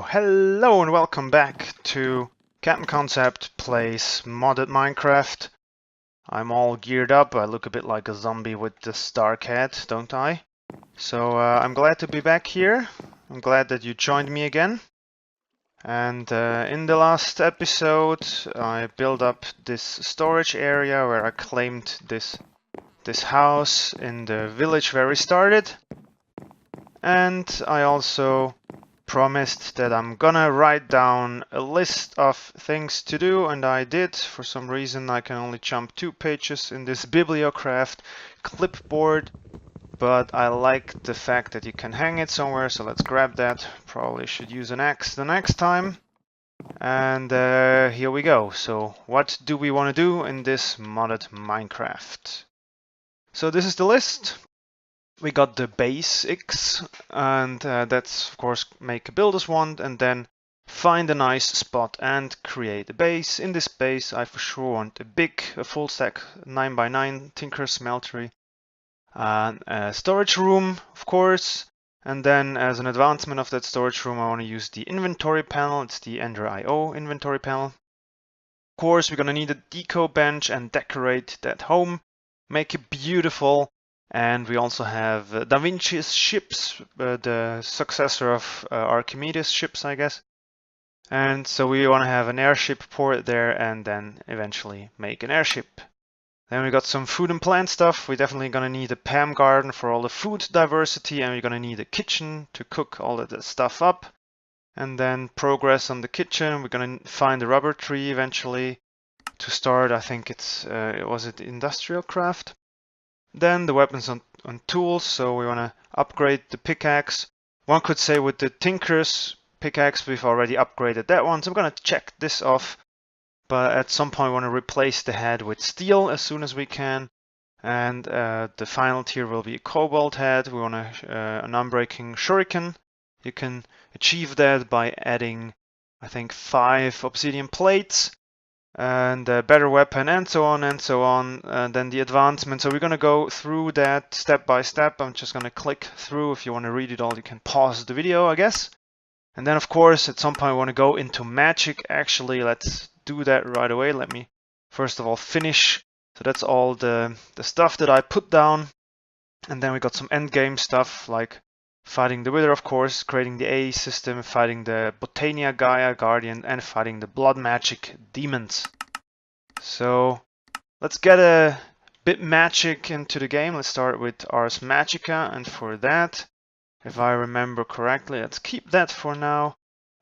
Hello and welcome back to Captain Concept Plays Modded Minecraft. I'm all geared up. I look a bit like a zombie with this dark head, don't I? So I'm glad to be back here. I'm glad that you joined me again. And in the last episode I built up this storage area where I claimed this house in the village where we started. And I also promised that I'm gonna write down a list of things to do, and I did. For some reason I can only jump 2 pages in this Bibliocraft clipboard, but I like the fact that you can hang it somewhere, so let's grab that. Probably should use an axe the next time. And here we go. So what do we want to do in this modded Minecraft? So this is the list. We got the basics, and that's of course make a builder's wand and then find a nice spot and create a base. In this base I for sure want a full stack 9x9 tinker smeltery, a storage room of course, and then as an advancement of that storage room I want to use the inventory panel. It's the Ender IO inventory panel. Of course we're gonna need a deco bench and decorate that home, make it beautiful. And we also have Da Vinci's ships, the successor of Archimedes' ships, I guess. And so we want to have an airship port there and then eventually make an airship. Then we got some food and plant stuff. We're definitely going to need a Pam garden for all the food diversity, and we're going to need a kitchen to cook all of that stuff up. And then progress on the kitchen. We're going to find a rubber tree eventually to start. I think was it industrial craft? Then the weapons and tools, so we want to upgrade the pickaxe. One could say with the Tinker's pickaxe we've already upgraded that one, so I'm going to check this off. But at some point we want to replace the head with steel as soon as we can. And the final tier will be a cobalt head. We want an unbreaking shuriken. You can achieve that by adding, I think, 5 obsidian plates. And a better weapon, and so on and so on. Then the advancement. So we're going to go through that step by step. I'm just going to click through. If you want to read it all, you can pause the video, I guess. And then of course at some point I want to go into magic. Actually, let's do that right away. Let me first of all finish. So that's all the stuff that I put down. And then we got some end game stuff like fighting the Wither, of course, creating the A system, fighting the Botania Gaia Guardian, and fighting the blood magic demons. So let's get a bit magic into the game. Let's start with ArsMagica, and for that, if I remember correctly, let's keep that for now.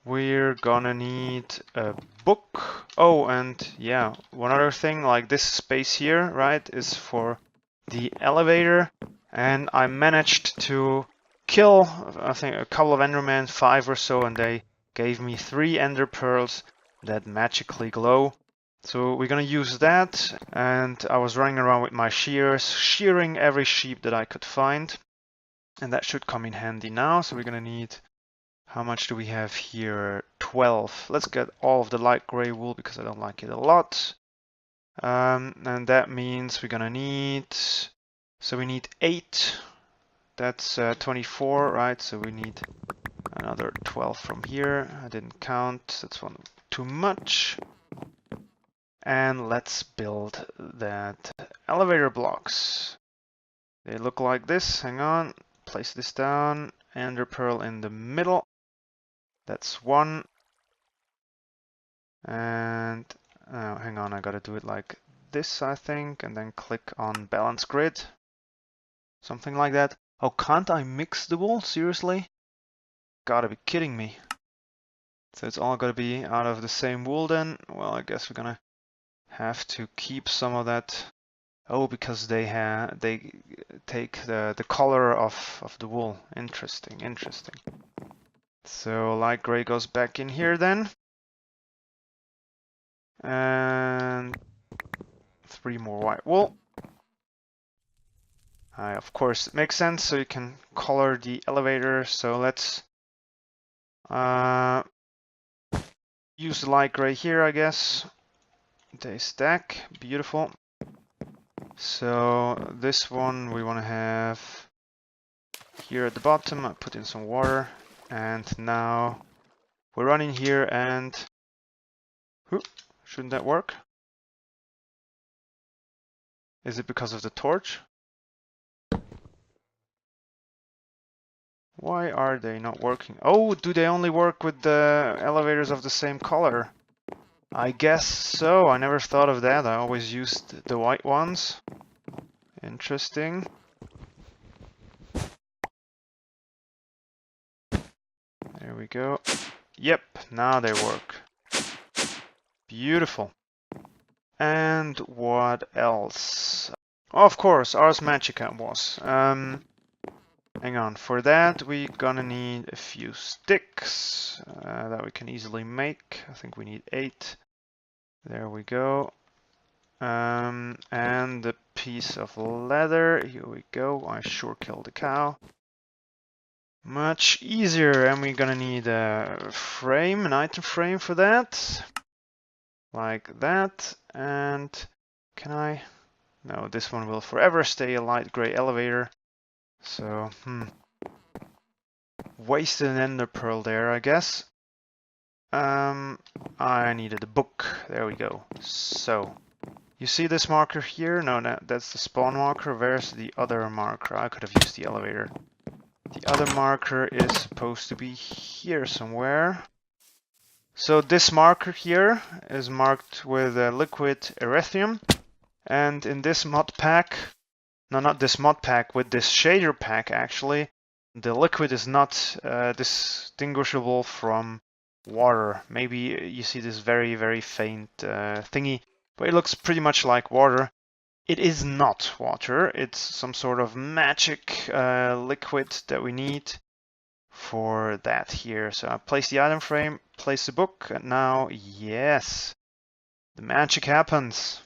We're gonna need a book. Oh, and yeah, one other thing, like this space here, right, is for the elevator, and I managed to kill, I think, a couple of endermen, 5 or so, and they gave me 3 ender pearls that magically glow. So we're gonna use that, and I was running around with my shears, shearing every sheep that I could find, and that should come in handy now. So we're gonna need, how much do we have here? 12. Let's get all of the light gray wool because I don't like it a lot. And that means we're gonna need, so we need 8. That's 24, right? So we need another 12 from here. I didn't count. That's one too much. And let's build that elevator blocks. They look like this. Hang on. Place this down. Ender pearl in the middle. That's 1. And hang on. I gotta do it like this, I think. And then click on balance grid. Something like that. Oh, can't I mix the wool? Seriously? Gotta be kidding me. So it's all gotta be out of the same wool then? Well, I guess we're gonna have to keep some of that. Oh, because they take the color of the wool. Interesting, interesting. So light gray goes back in here then. And 3 more white wool. Of course, it makes sense, so you can color the elevator. So let's use the light gray here, I guess. They stack, beautiful. So this one we want to have here at the bottom. I put in some water, and now We run in here and... shouldn't that work? Is it because of the torch? Why are they not working? Oh, do they only work with the elevators of the same color? I guess so. I never thought of that. I always used the white ones. Interesting. There we go. Yep, now they work. Beautiful. And what else? Oh, of course, ArsMagica was. Hang on, for that we're gonna need a few sticks that we can easily make. I think we need 8. There we go. And a piece of leather. Here we go. I sure killed the cow. Much easier, and we're gonna need a frame, an item frame for that. Like that. And can I? No, this one will forever stay a light gray elevator. So, wasted an ender pearl there, I guess. I needed a book. There we go. So, you see this marker here? No, that's the spawn marker. Where's the other marker? I could have used the elevator. The other marker is supposed to be here somewhere. So this marker here is marked with liquid erythrium. And in this mod pack, no, not this mod pack, with this shader pack actually, the liquid is not distinguishable from water. Maybe you see this very, very faint thingy, but it looks pretty much like water. It is not water, it's some sort of magic liquid that we need for that here. So I place the item frame, place the book, and now, yes, the magic happens.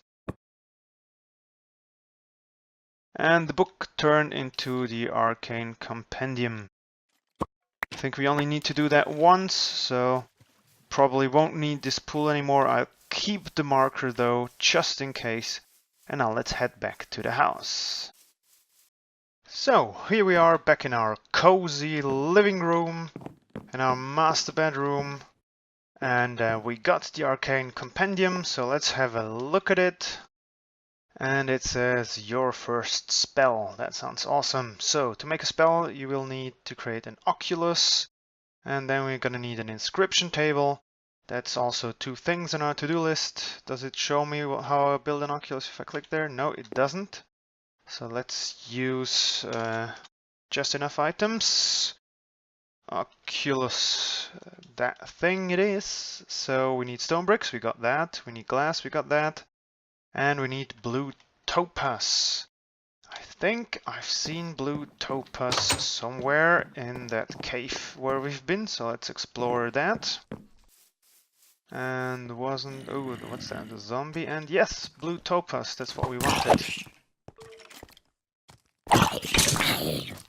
And the book turned into the Arcane Compendium. I think we only need to do that once, so probably won't need this pool anymore. I'll keep the marker though, just in case. And now let's head back to the house. So, here we are back in our cozy living room, in our master bedroom. And we got the Arcane Compendium, so let's have a look at it. And it says your first spell. That sounds awesome. So to make a spell you will need to create an Occulus, and then we're gonna need an inscription table. That's also 2 things on our to-do list. Does it show me how I build an Occulus if I click there? No, it doesn't. So let's use just enough items. Occulus, that thing it is. So we need stone bricks, we got that. We need glass, we got that. And we need blue topaz. I think I've seen blue topaz somewhere in that cave where we've been, so let's explore that. And wasn't... oh, what's that? The zombie? And yes, blue topaz, that's what we wanted.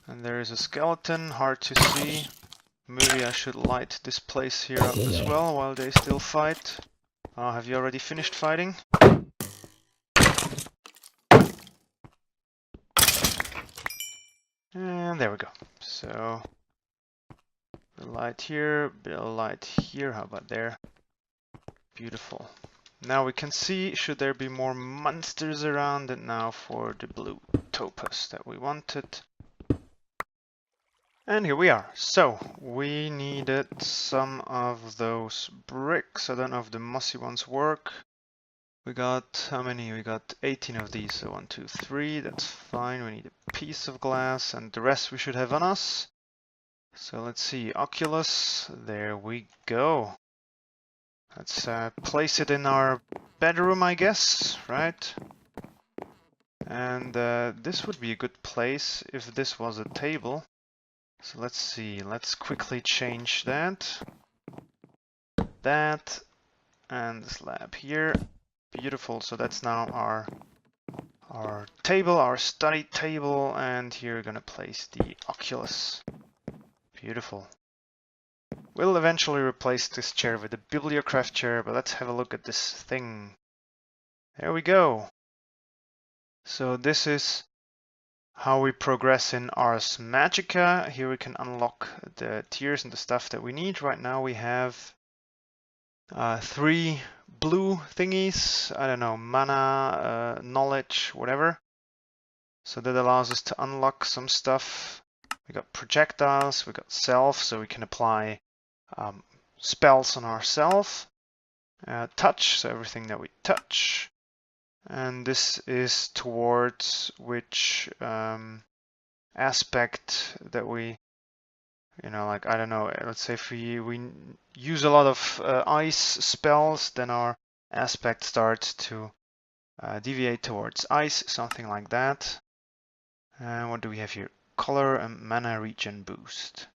And there is a skeleton, hard to see. Maybe I should light this place here up as well while they still fight. Oh, have you already finished fighting? And there we go. So, a light here, bit of light here, how about there? Beautiful. Now we can see, should there be more monsters around, and now for the blue topaz that we wanted. And here we are. So, we needed some of those bricks. I don't know if the mossy ones work. We got, how many? We got 18 of these, so 1, 2, 3, that's fine. We need a piece of glass, and the rest we should have on us. So let's see, Occulus, there we go. Let's place it in our bedroom, I guess, right? And this would be a good place if this was a table. So let's see, let's quickly change that. That, and the slab here. Beautiful, so that's now our table, our study table, and here we're gonna place the Occulus. Beautiful. We'll eventually replace this chair with a bibliocraft chair, but let's have a look at this thing. There we go. So this is how we progress in ArsMagica. Here we can unlock the tiers and the stuff that we need. Right now we have 3 blue thingies, I don't know, mana, knowledge, whatever. So that allows us to unlock some stuff. We got projectiles, we got self, so we can apply spells on ourselves. Touch, so everything that we touch. And this is towards which aspect that we, like, I don't know, let's say if we use a lot of ice spells, then our aspect starts to deviate towards ice, something like that. And what do we have here? Color and mana regen boost.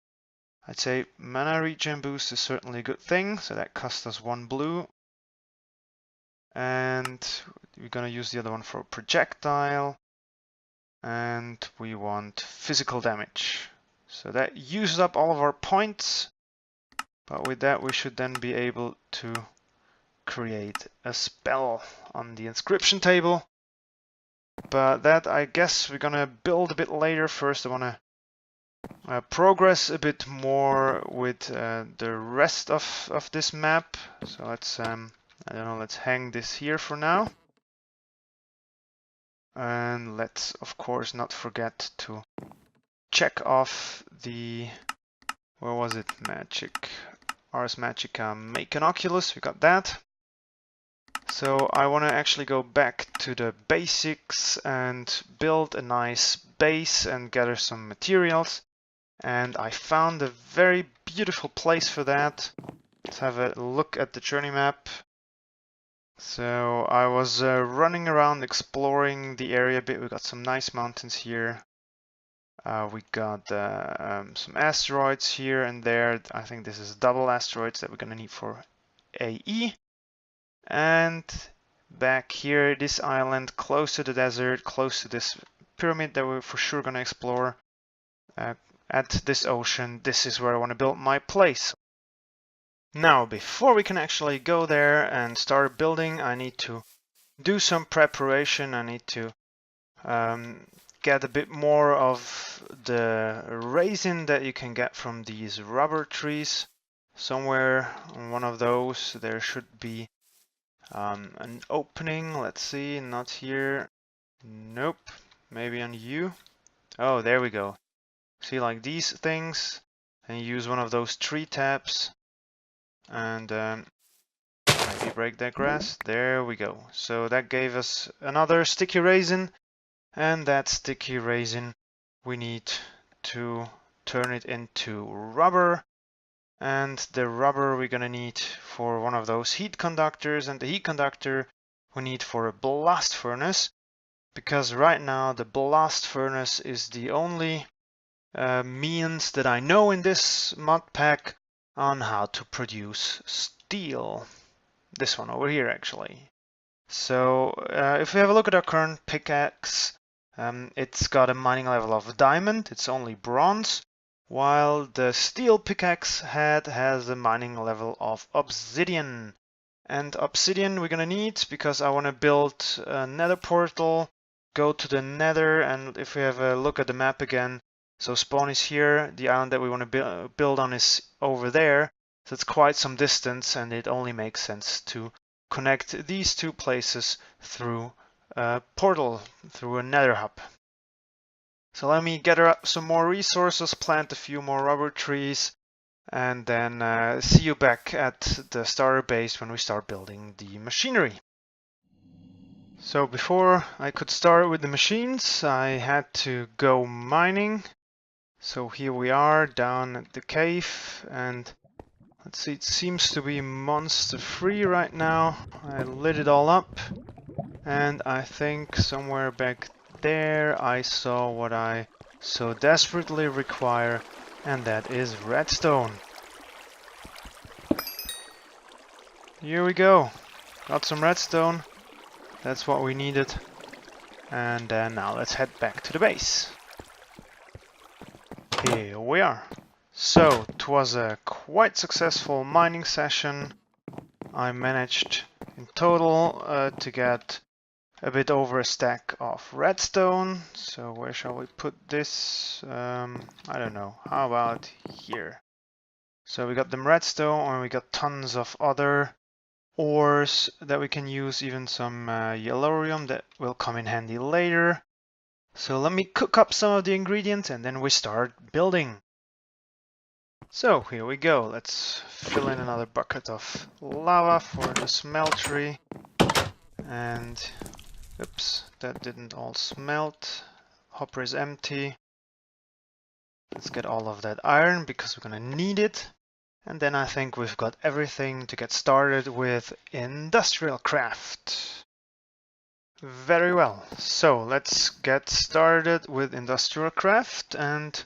I'd say mana regen boost is certainly a good thing, so that costs us 1 blue. And we're gonna use the other one for projectile. And we want physical damage. So that uses up all of our points. But with that, we should then be able to create a spell on the inscription table. But that, I guess, we're gonna build a bit later. First, I wanna progress a bit more with the rest of this map. So let's, I don't know, let's hang this here for now. And let's, of course, not forget to check off the, where was it, magic, ArsMagica, make an Occulus, we got that. So I want to actually go back to the basics and build a nice base and gather some materials. And I found a very beautiful place for that. Let's have a look at the journey map. So I was running around exploring the area a bit. We got some nice mountains here. We got some asteroids here and there. I think this is double asteroids that we're gonna need for AE. And back here, this island, close to the desert, close to this pyramid that we're for sure gonna explore. At this ocean, this is where I want to build my place. Now, before we can actually go there and start building, I need to do some preparation. I need to get a bit more of the resin that you can get from these rubber trees. Somewhere on one of those there should be an opening. Let's see, not here. Nope, maybe on you. Oh, there we go. See, like these things, and you use one of those tree taps and maybe break that grass. There we go. So that gave us another sticky resin, and that sticky resin we need to turn it into rubber, and the rubber we're gonna need for one of those heat conductors, and the heat conductor we need for a blast furnace, because right now the blast furnace is the only means that I know in this mod pack on how to produce steel. This one over here, actually. So if we have a look at our current pickaxe, it's got a mining level of diamond. It's only bronze, while the steel pickaxe head has a mining level of obsidian. And obsidian we're gonna need because I want to build a nether portal, go to the nether, and if we have a look at the map again, so spawn is here, the island that we want to build on is over there, so it's quite some distance, and it only makes sense to connect these two places through a portal, through a nether hub. So let me gather up some more resources, plant a few more rubber trees, and then see you back at the starter base when we start building the machinery. So before I could start with the machines, I had to go mining. So here we are down at the cave, and let's see, it seems to be monster free right now. I lit it all up, and I think somewhere back there I saw what I so desperately require, and that is redstone. Here we go, got some redstone, that's what we needed, and now let's head back to the base. Here we are. So, it was a quite successful mining session. I managed in total to get a bit over a stack of redstone. So where shall we put this? I don't know. How about here? So we got them redstone, and we got tons of other ores that we can use, even some yellorium that will come in handy later. So let me cook up some of the ingredients and then we start building. So here we go. Let's fill in another bucket of lava for the smeltery. And oops, that didn't all smelt. Hopper is empty. Let's get all of that iron because we're gonna need it. And then I think we've got everything to get started with industrial craft. Very well. So let's get started with industrial craft, and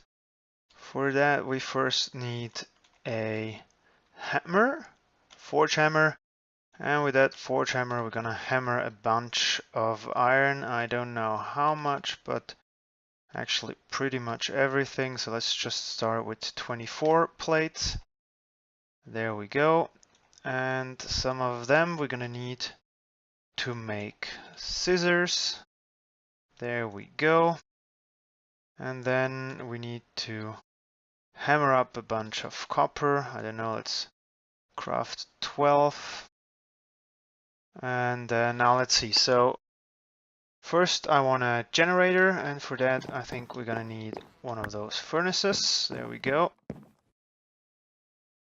for that we first need a hammer, forge hammer, and with that forge hammer we're gonna hammer a bunch of iron. I don't know how much, but actually pretty much everything. So let's just start with 24 plates. There we go. And some of them we're gonna need to make scissors. There we go. And then we need to hammer up a bunch of copper. I don't know, let's craft 12. And now let's see. So first I want a generator, and for that I think we're gonna need one of those furnaces. There we go.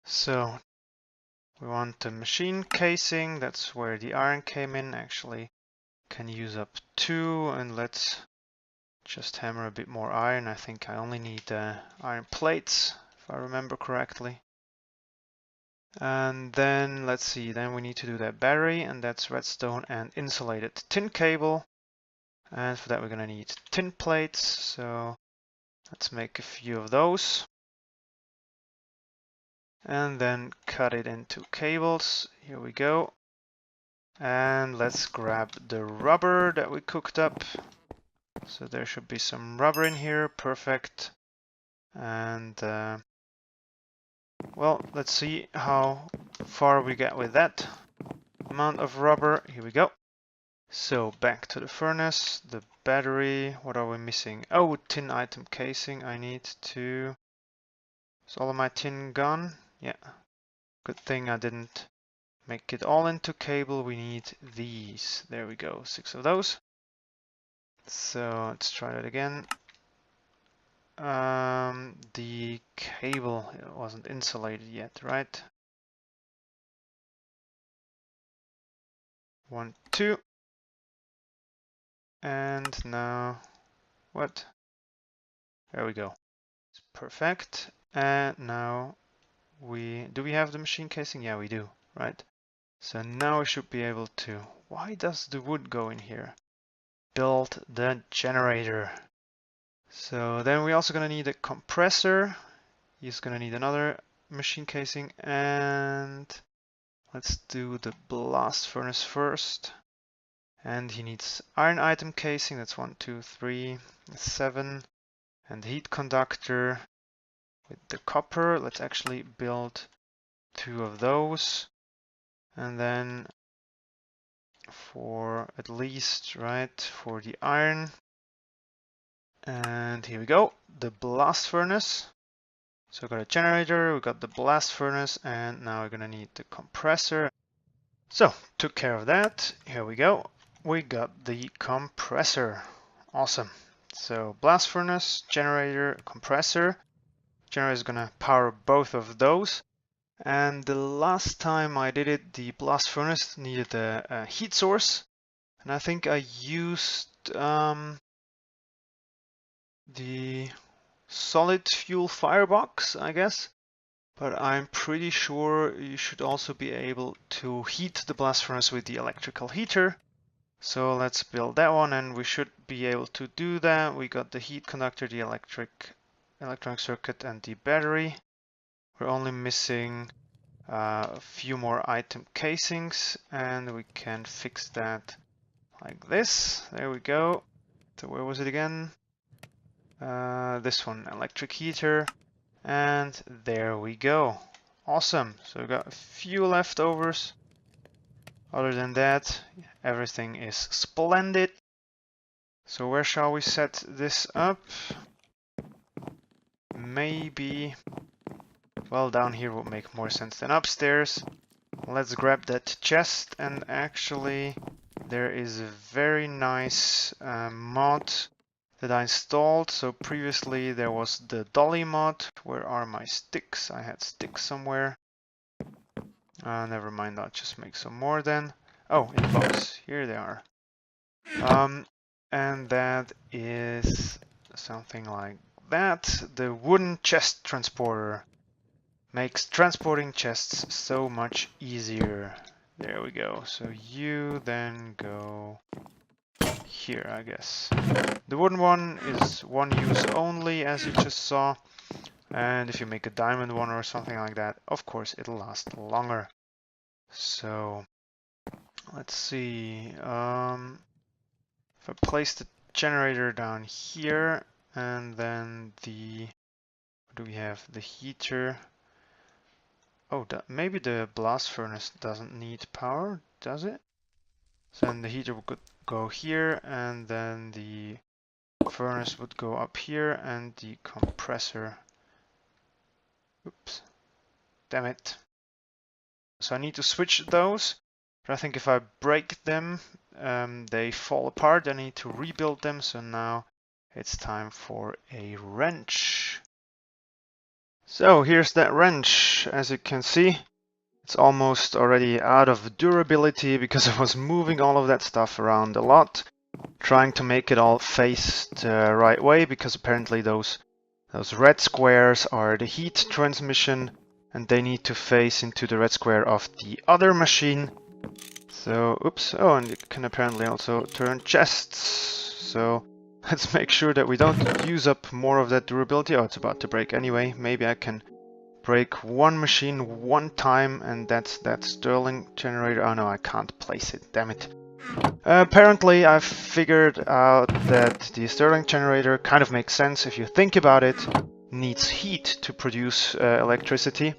So we want the machine casing. That's where the iron came in. Actually can use up 2, and let's just hammer a bit more iron. I think I only need iron plates, if I remember correctly. And then let's see, then we need to do that battery, and that's redstone and insulated tin cable. And for that we're gonna need tin plates, so let's make a few of those. And then cut it into cables. Here we go. And let's grab the rubber that we cooked up. So there should be some rubber in here, perfect. And well, let's see how far we get with that amount of rubber. Here we go. So back to the furnace, the battery. What are we missing? Oh, tin item casing. I need to... Is all of my tin gone? Yeah. Good thing I didn't make it all into cable. We need these. There we go. 6 of those. So let's try that again. The cable, it wasn't insulated yet, right? 1, 2. And now, what? There we go. It's perfect. And now do we have the machine casing? Yeah, we do, right? So now we should be able to, why does the wood go in here? Build the generator. So then we're also gonna need a compressor. He's gonna need another machine casing, and let's do the blast furnace first. And he needs iron item casing. That's 1, 2, 3, 7. And the heat conductor with the copper. Let's actually build 2 of those. And then for at least, right, for the iron. And here we go, the blast furnace. So we got a generator, we got the blast furnace, and now we're gonna need the compressor. So took care of that. Here we go. We got the compressor. Awesome. So blast furnace, generator, compressor. Generator is gonna power both of those. And the last time I did it, the blast furnace needed a heat source. And I think I used the solid fuel firebox, I guess. But I'm pretty sure you should also be able to heat the blast furnace with the electrical heater. So let's build that one, and we should be able to do that. We got the heat conductor, the electronic circuit, and the battery. We're only missing a few more item casings, and we can fix that like this. There we go. So where was it again? This one, electric heater, and there we go. Awesome. So we got a few leftovers Other than that, everything is splendid. So where shall we set this up? Maybe, well, down here would make more sense than upstairs. Let's grab that chest, and actually there is a very nice mod that I installed. So previously there was the dolly mod. Where are my sticks? I had sticks somewhere. Never mind, I'll just make some more then. Oh, in the box. Here they are. And that is something like that. The wooden chest transporter makes transporting chests so much easier. There we go. So you then go here, I guess. The wooden one is one use only, as you just saw. And if you make a diamond one or something like that, of course it'll last longer. So let's see. If I place the generator down here, and then the, what do we have? The heater. Oh, maybe the blast furnace doesn't need power, does it? So then the heater would go here, and then the furnace would go up here, and the compressor. Oops. Damn it. So I need to switch those, but I think if I break them, they fall apart. I need to rebuild them, so now it's time for a wrench. So here's that wrench. As you can see, it's almost already out of durability because I was moving all of that stuff around a lot, trying to make it all face the right way, because apparently those red squares are the heat transmission, and they need to face into the red square of the other machine. So, oops, oh, and it can apparently also turn chests. So let's make sure that we don't use up more of that durability. Oh, it's about to break anyway. Maybe I can break one machine one time, and that's that Stirling generator. Oh no, I can't place it, damn it. Apparently I've figured out that the Stirling generator kind of makes sense if you think about it. Needs heat to produce electricity.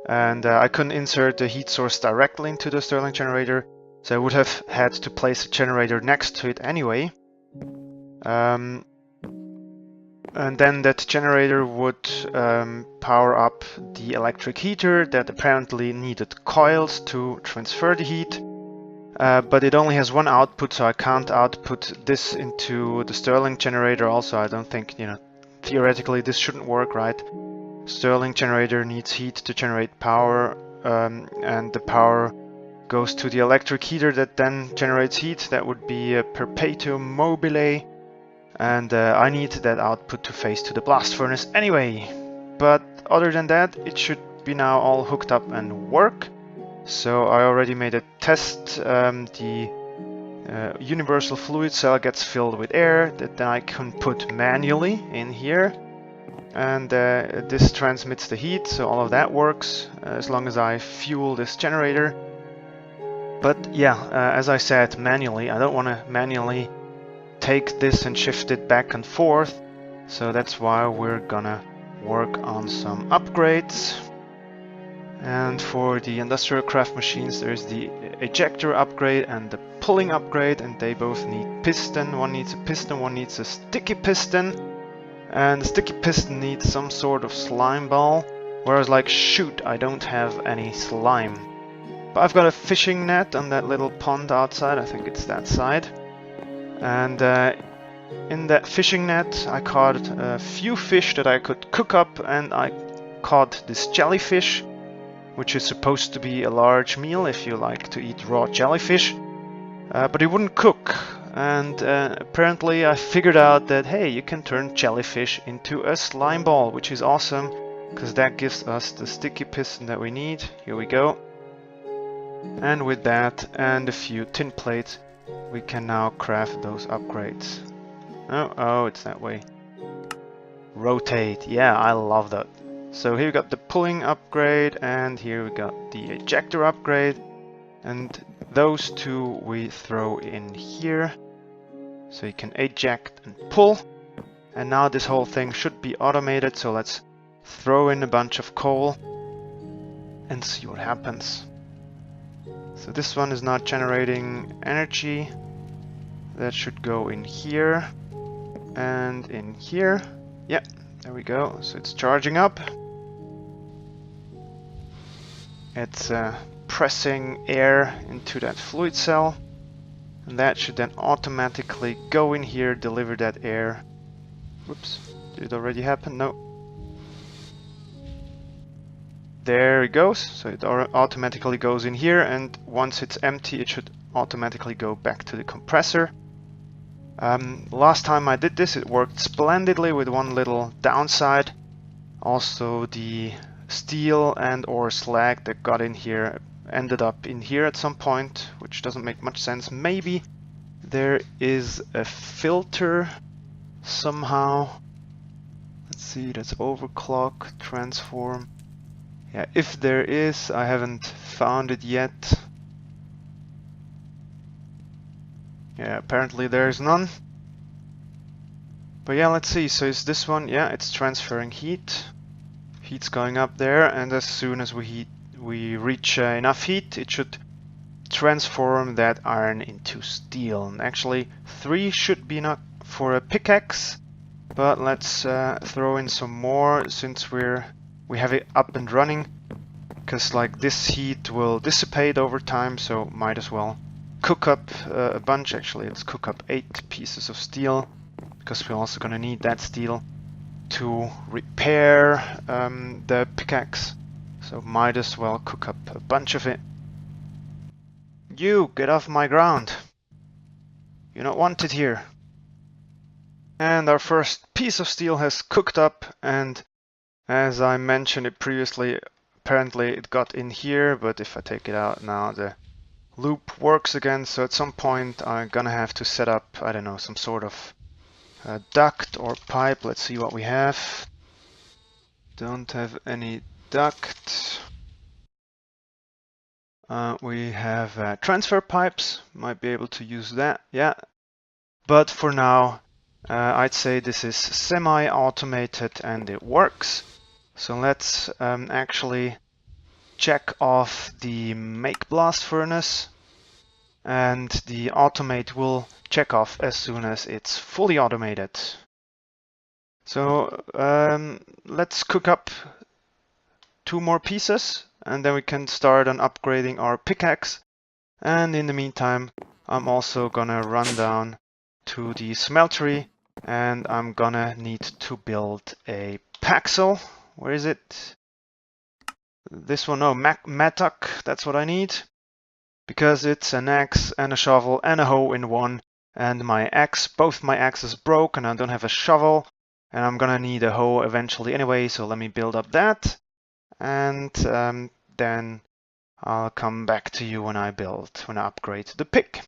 And I couldn't insert the heat source directly into the Stirling generator, so I would have had to place a generator next to it anyway. And then that generator would power up the electric heater that apparently needed coils to transfer the heat. But it only has one output, so I can't output this into the Stirling generator. Also, I don't think, theoretically this shouldn't work, right? Stirling generator needs heat to generate power, and the power goes to the electric heater that then generates heat. That would be a perpetuum mobile. And I need that output to face to the blast furnace anyway. But other than that, it should be now all hooked up and work. So I already made a test. The universal fluid cell gets filled with air that then I can put manually in here. And this transmits the heat, so all of that works as long as I fuel this generator. But yeah, as I said, manually. I don't want to manually take this and shift it back and forth, so that's why we're gonna work on some upgrades. And for the industrial craft machines, there's the ejector upgrade and the pulling upgrade, and they both need piston. One needs a piston, one needs a sticky piston, and the sticky piston needs some sort of slime ball, whereas like, shoot, I don't have any slime. But I've got a fishing net on that little pond outside. I think it's that side. And in that fishing net I caught a few fish that I could cook up, and I caught this jellyfish, which is supposed to be a large meal if you like to eat raw jellyfish, but it wouldn't cook. And apparently I figured out that, hey, you can turn jellyfish into a slime ball, which is awesome, because that gives us the sticky piston that we need. Here we go. And with that and a few tin plates, we can now craft those upgrades. Oh, it's that way. Rotate, yeah, I love that. So here we got the pulling upgrade, and here we got the ejector upgrade. And those two we throw in here. So you can eject and pull. And now this whole thing should be automated, so let's throw in a bunch of coal and see what happens. So this one is not generating energy. That should go in here and in here. Yep, there we go. So it's charging up. It's pressing air into that fluid cell. And that should then automatically go in here, deliver that air. Whoops, did it already happen? No. There it goes. So it automatically goes in here, and once it's empty, it should automatically go back to the compressor. Last time I did this, it worked splendidly with one little downside. Also, the steel and or slag that got in here ended up in here at some point, which doesn't make much sense. Maybe there is a filter somehow. Let's see, that's overclock, transform. Yeah, if there is, I haven't found it yet. Yeah, apparently there's none. But yeah, let's see. So is this one? Yeah, it's transferring heat. Heat's going up there, and as soon as we reach enough heat, it should transform that iron into steel. And actually, 3 should be enough for a pickaxe. But let's throw in some more since we have it up and running. Because like this heat will dissipate over time, so might as well cook up a bunch. Actually, let's cook up 8 pieces of steel, because we're also gonna need that steel to repair the pickaxe. So might as well cook up a bunch of it. You, get off my ground. You're not wanted here. And our first piece of steel has cooked up, and as I mentioned it previously, apparently it got in here, but if I take it out now, the loop works again. So at some point I'm gonna have to set up, I don't know, some sort of duct or pipe. Let's see what we have. Don't have any duct. We have transfer pipes. Might be able to use that, yeah. But for now, I'd say this is semi-automated and it works. So let's actually check off the make blast furnace, and the automate will check off as soon as it's fully automated. So let's cook up 2 more pieces, and then we can start on upgrading our pickaxe. And in the meantime, I'm also gonna run down to the smeltery, and I'm gonna need to build a paxel. Where is it? This one, no, mattock, that's what I need. Because it's an axe and a shovel and a hoe in one, and my axe, both my axes broke, and I don't have a shovel, and I'm gonna need a hoe eventually anyway, so let me build up that, and then I'll come back to you when I upgrade the pick.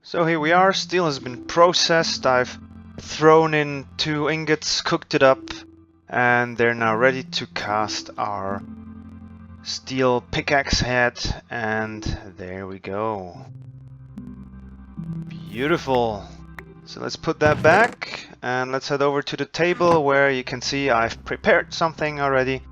So here we are, steel has been processed, I've thrown in 2 ingots, cooked it up, and they're now ready to cast our steel pickaxe head, and there we go. Beautiful. So let's put that back, and let's head over to the table where you can see I've prepared something already.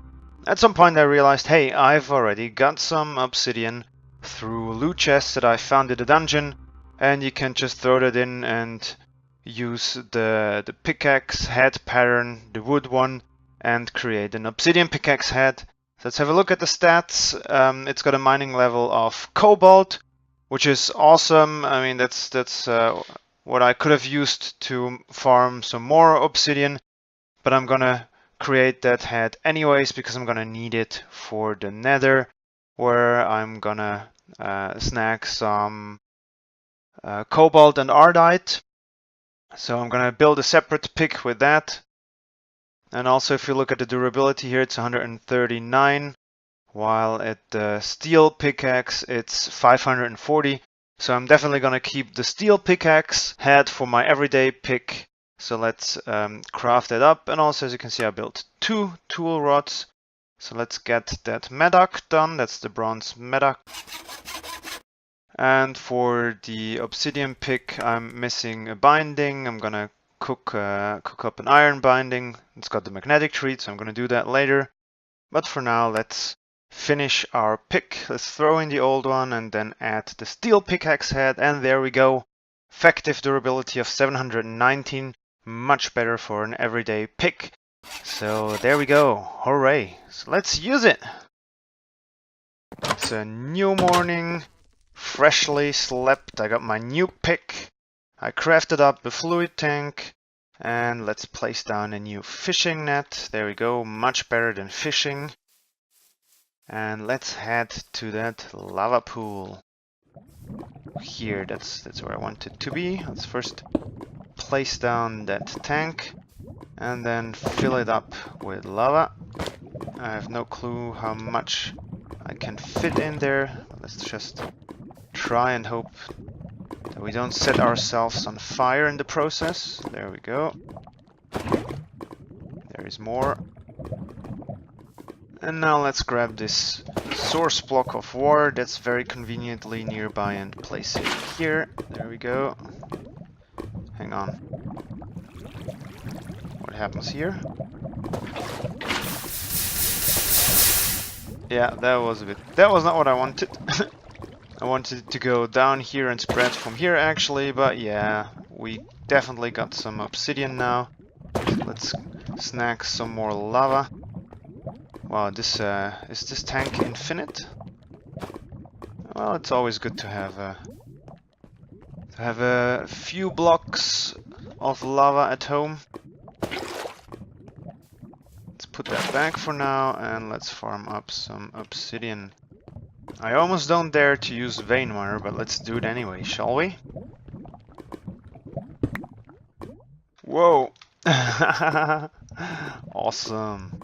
At some point I realized, hey, I've already got some obsidian through loot chests that I found in the dungeon, and you can just throw that in and use the pickaxe head pattern, the wood one, and create an obsidian pickaxe head. So let's have a look at the stats. It's got a mining level of cobalt, which is awesome. I mean, that's what I could have used to farm some more obsidian, but I'm gonna create that head anyways because I'm gonna need it for the nether, where I'm gonna snag some cobalt and ardite. So I'm gonna build a separate pick with that. And also, if you look at the durability here, it's 139, while at the steel pickaxe it's 540. So I'm definitely gonna keep the steel pickaxe head for my everyday pick. So let's craft it up. And also, as you can see, I built 2 tool rods. So let's get that mattock done. That's the bronze mattock. And for the obsidian pick, I'm missing a binding. I'm gonna cook up an iron binding. It's got the magnetic treat, so I'm gonna do that later. But for now, let's finish our pick. Let's throw in the old one and then add the steel pickaxe head, and there we go. Effective durability of 719, much better for an everyday pick. So there we go, hooray. So let's use it. It's a new morning, freshly slept. I got my new pick. I crafted up the fluid tank. And let's place down a new fishing net. There we go, much better than fishing. And let's head to that lava pool. Here, that's where I want it to be. Let's first place down that tank and then fill it up with lava. I have no clue how much I can fit in there. Let's just try and hope that we don't set ourselves on fire in the process. There we go. There is more. And now let's grab this source block of water that's very conveniently nearby and place it here. There we go. Hang on. What happens here? Yeah, that was not what I wanted. I wanted it to go down here and spread from here actually, but yeah, we definitely got some obsidian now. Let's snag some more lava. Wow, is this tank infinite? Well, it's always good to have a few blocks of lava at home. Let's put that back for now and let's farm up some obsidian. I almost don't dare to use vein wire, but let's do it anyway, shall we? Whoa! Awesome.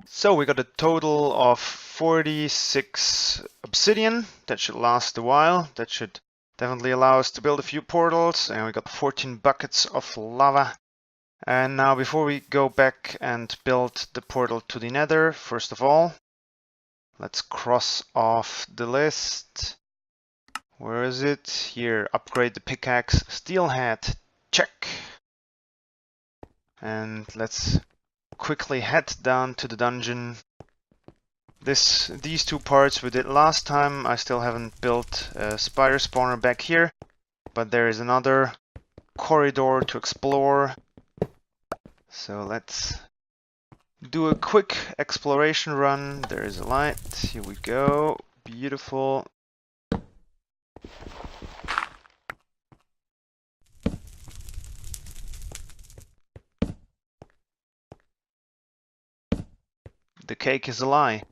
So we got a total of 46 obsidian. That should last a while. That should definitely allow us to build a few portals. And we got 14 buckets of lava. And now before we go back and build the portal to the nether, first of all, let's cross off the list. Where is it? Here, upgrade the pickaxe, steel hat, check. And let's quickly head down to the dungeon. These two parts we did last time. I still haven't built a spider spawner back here, but there is another corridor to explore. So let's do a quick exploration run. There is a light. Here we go. Beautiful. The cake is a lie.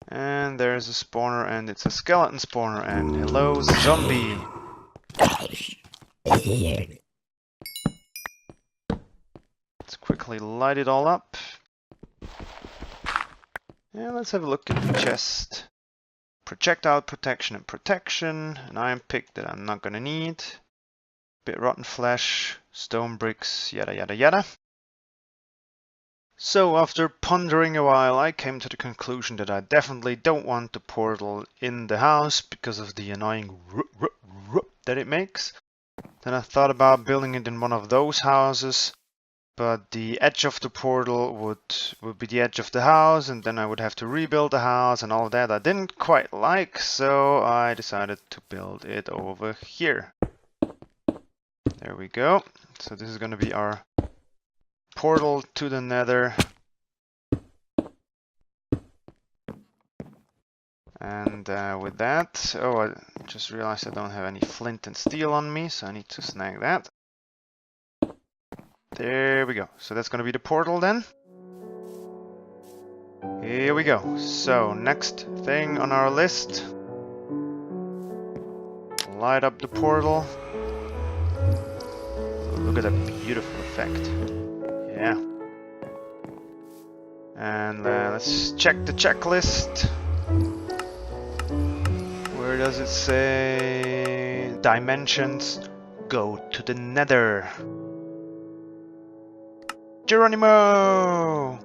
And there's a spawner, and it's a skeleton spawner. And hello, zombie. Let's quickly light it all up. And let's have a look in the chest. Projectile protection and protection. An iron pick that I'm not gonna need. Bit rotten flesh, stone bricks, yada yada yada. So after pondering a while, I came to the conclusion that I definitely don't want the portal in the house because of the annoying that it makes. Then I thought about building it in one of those houses, but the edge of the portal would be the edge of the house, and then I would have to rebuild the house and all of that I didn't quite like, so I decided to build it over here. There we go. So this is going to be our portal to the nether. And with that, oh, I just realized I don't have any flint and steel on me, so I need to snag that. There we go. So that's going to be the portal then. Here we go. So next thing on our list, light up the portal. Look at that beautiful effect. Yeah. And let's check the checklist. Where does it say dimensions? Go to the nether. Geronimo!